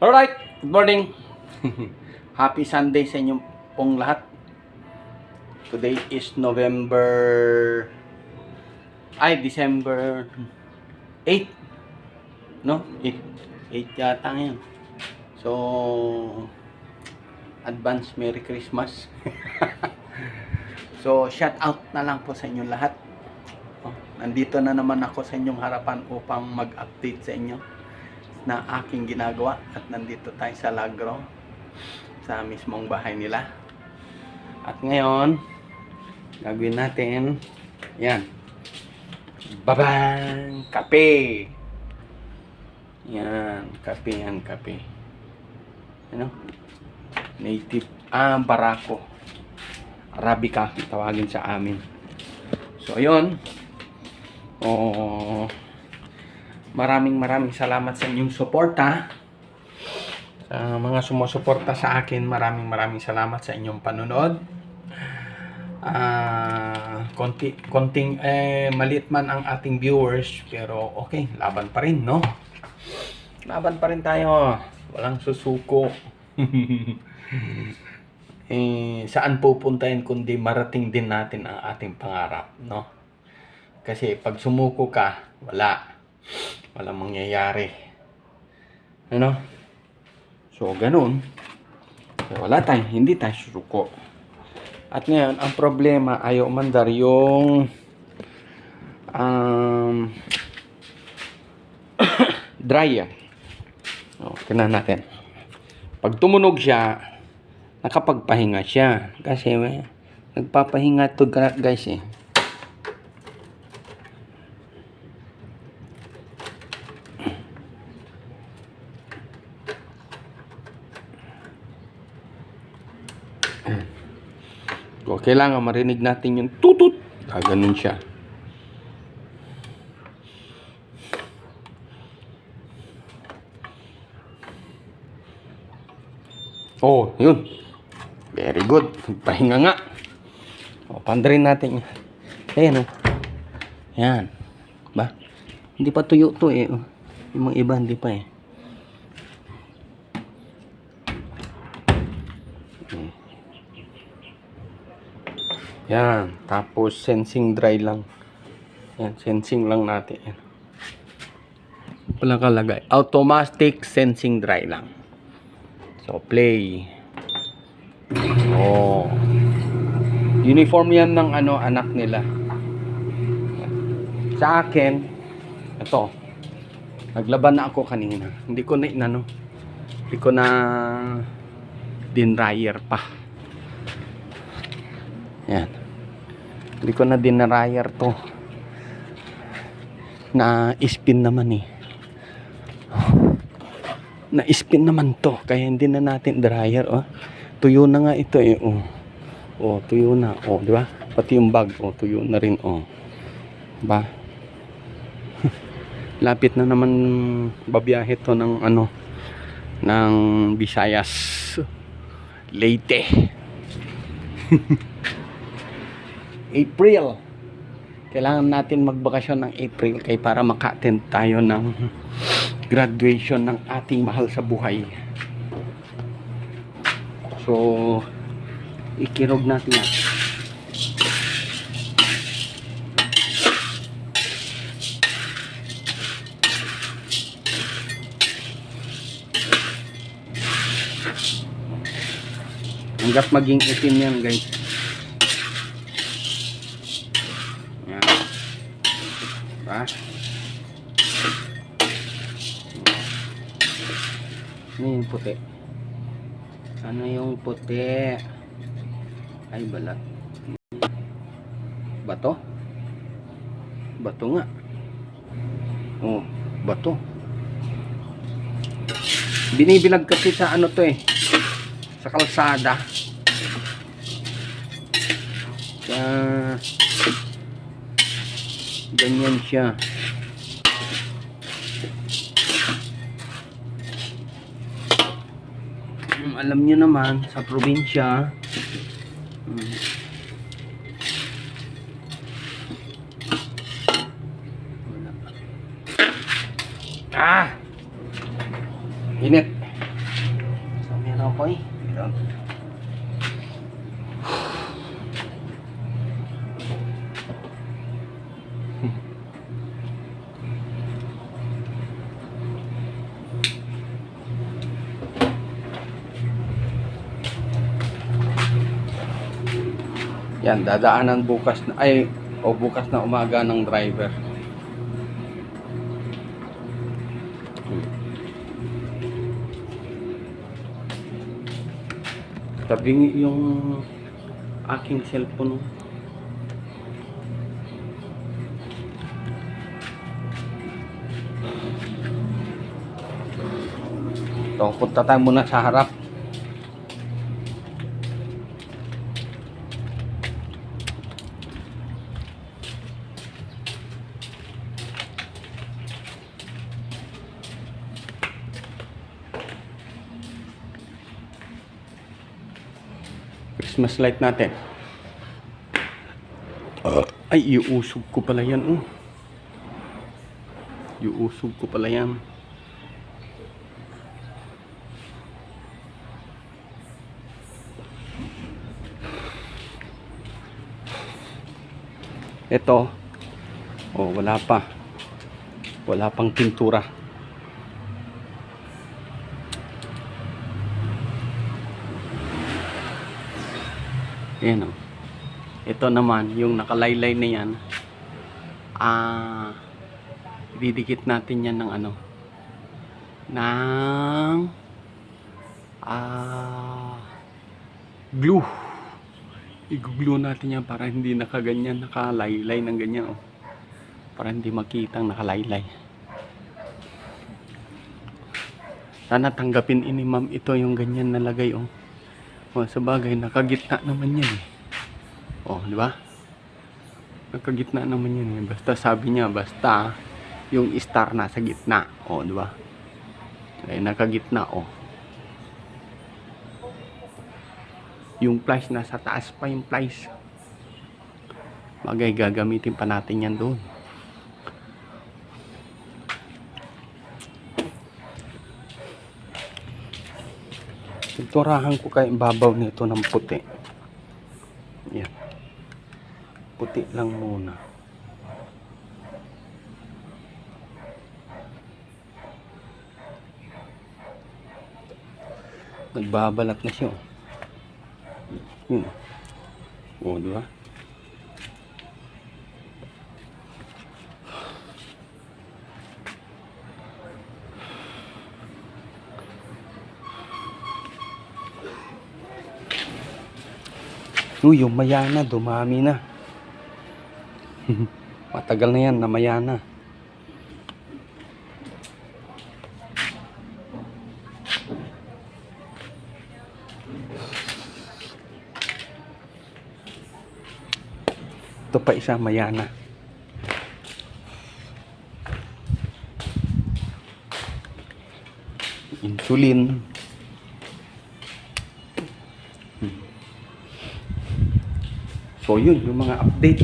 Alright, good morning. Happy Sunday sa inyong pong lahat. Today is December 8. No? 8 yata ngayon. So, advance Merry Christmas. So, shout out na lang po sa inyong lahat. Nandito na naman ako sa inyong harapan upang mag-update sa inyo na aking ginagawa, at nandito tayo sa Lagro, sa mismong bahay nila. At ngayon gagawin natin yan, babang kape. Yan, kape yan, kape. Ano? Native, Barako Arabica tawagin sa amin. So ayun, maraming salamat sa inyong suporta. Sa mga sumusuporta sa akin, maraming salamat sa inyong panunod. Konting maliit man ang ating viewers, pero okay, laban pa rin, no? Laban pa rin tayo. Walang susuko. Saan pupuntahin kundi marating din natin ang ating pangarap, no? Kasi pag sumuko ka, walang mangyayari. Ano? So, ganun. Hindi tayo susuko. At ngayon, ang problema, ayaw umandar yung dryer. Tingnan natin. Pag tumunog siya, nakapagpahinga siya. Kasi nagpapahinga to guys eh. So, kailangan marinig natin yung tutut. Ganun siya. Oh, yun. Very good. Pahinga nga. Pandarin natin. Ayan, oh. Yan. Ba? Hindi pa tuyo to eh. Yung mga iba, hindi pa eh. Yan. Tapos, sensing dry lang. Yan. Sensing lang natin. Yan. Pala kalagay. Automatic sensing dry lang. So, play. Oh. Uniform yan ng anak nila. Sa akin, ito. Naglaban na ako kanina. Hindi ko na dinryer pa. Yan. Hindi ko na dinryer to. Na-spin naman eh. Na-spin naman to. Kaya hindi na natin dryer. Oh. Tuyo na nga ito eh. Oh, tuyo na. Oh, di ba? Pati yung bag. Oh, tuyo na rin. Oh. Ba? Lapit na naman babiyahe to ng ng Visayas. Leyte. April. Kailangan natin magbakasyon ng April kay para maka-attend tayo ng graduation ng ating mahal sa buhay. So, ikirog natin yan. Hanggat maging itim yan, guys. Yan. Diba? Ano yung puti? Ano yung puti? Ay, balat. Bato? Bato nga. Oh, bato. Binibilag kasi sa to eh. Sa kalsada. Ganyan siya. Alam niyo naman sa probinsya, init. doon. Yan, dadaanan bukas na, bukas na umaga ng driver. Tabingi yung aking cellphone. So, punta tayo muna sa harap. Christmas light natin. Ay, iusog ko pala yan. Iusog ko pala yan. Ito. Oh, wala pa. Wala pang pintura. Ayan, oh. Ito naman, yung nakalaylay na yan, didikit natin yan ng glue. I-glue natin yan para hindi nakaganyan, nakalaylay ng ganyan, oh. Para hindi makitang nakalaylay. Sana tanggapin ini ma'am ito yung ganyan nalagay, oh. Oh, sa bagay, nakagitna naman yan eh. Oh, di ba? Nakagitna naman yan eh. Basta sabi niya, basta yung star nasa gitna. Oh, di ba? Ay, nakagitna, oh. Yung flash nasa taas pa yung flash. Bagay, gagamitin pa natin yan doon. Pinturahan ko kay ibabaw nito ng puti. Yan. Puti lang muna. Nagbabalat na siya. Yun. O, di ba? Yung mayana, dumami na. Matagal na yan na mayana. Ito pa isa, mayana. Insulin. So yun, yung mga update.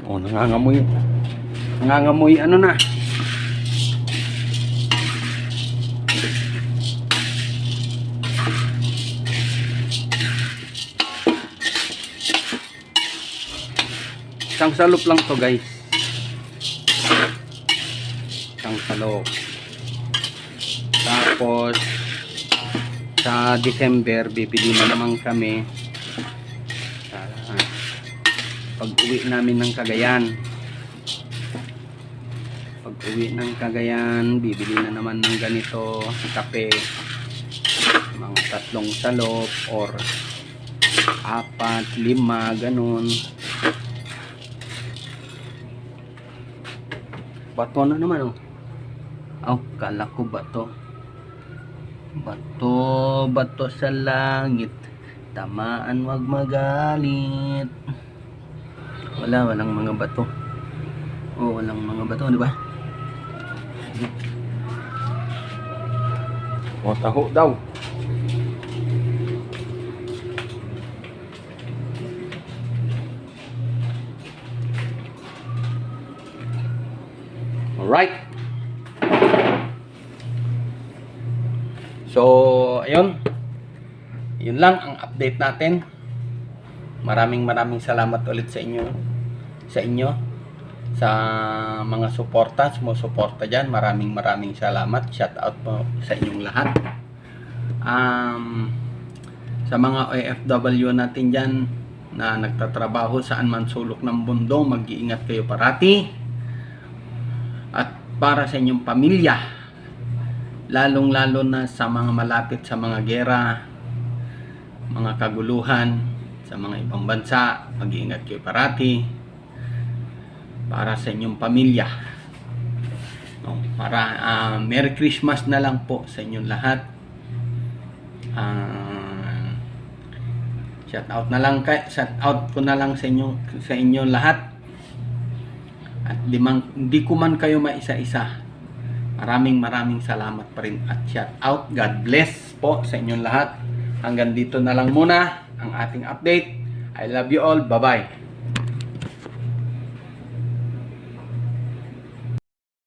Oh, nangangamoy. Nangangamoy ano na. Isang salop lang to guys. Isang salop. Tapos sa December bibili na naman kami pag uwi namin ng Cagayan. Pag uwi ng Cagayan bibili na naman ng ganito kape, mga 3 salop or 4, 5 ganun. Bato na naman, oh. Oh, kala ko bato. Bato sa langit. Tamaan, wag magalit. Walang mga bato. Oh, walang mga bato, di ba? Oh, taho daw. So, ayun. Yun lang ang update natin. Maraming salamat ulit sa inyo. Sa mga sumusuporta dyan. Maraming salamat. Shout out po sa inyong lahat. Sa mga OFW natin dyan na nagtatrabaho saan man sulok ng mundo, mag-iingat kayo parati. At para sa inyong pamilya, lalong-lalo na sa mga malapit sa mga gera, mga kaguluhan sa mga ibang bansa, mag-iingat kayo parati para sa inyong pamilya. Merry Christmas na lang po sa inyong lahat. Shout out ko na lang sa inyo lahat. At hindi ko man kayo maisa-isa. Maraming salamat pa rin at shout out. God bless po sa inyong lahat. Hanggang dito na lang muna ang ating update. I love you all. Bye-bye.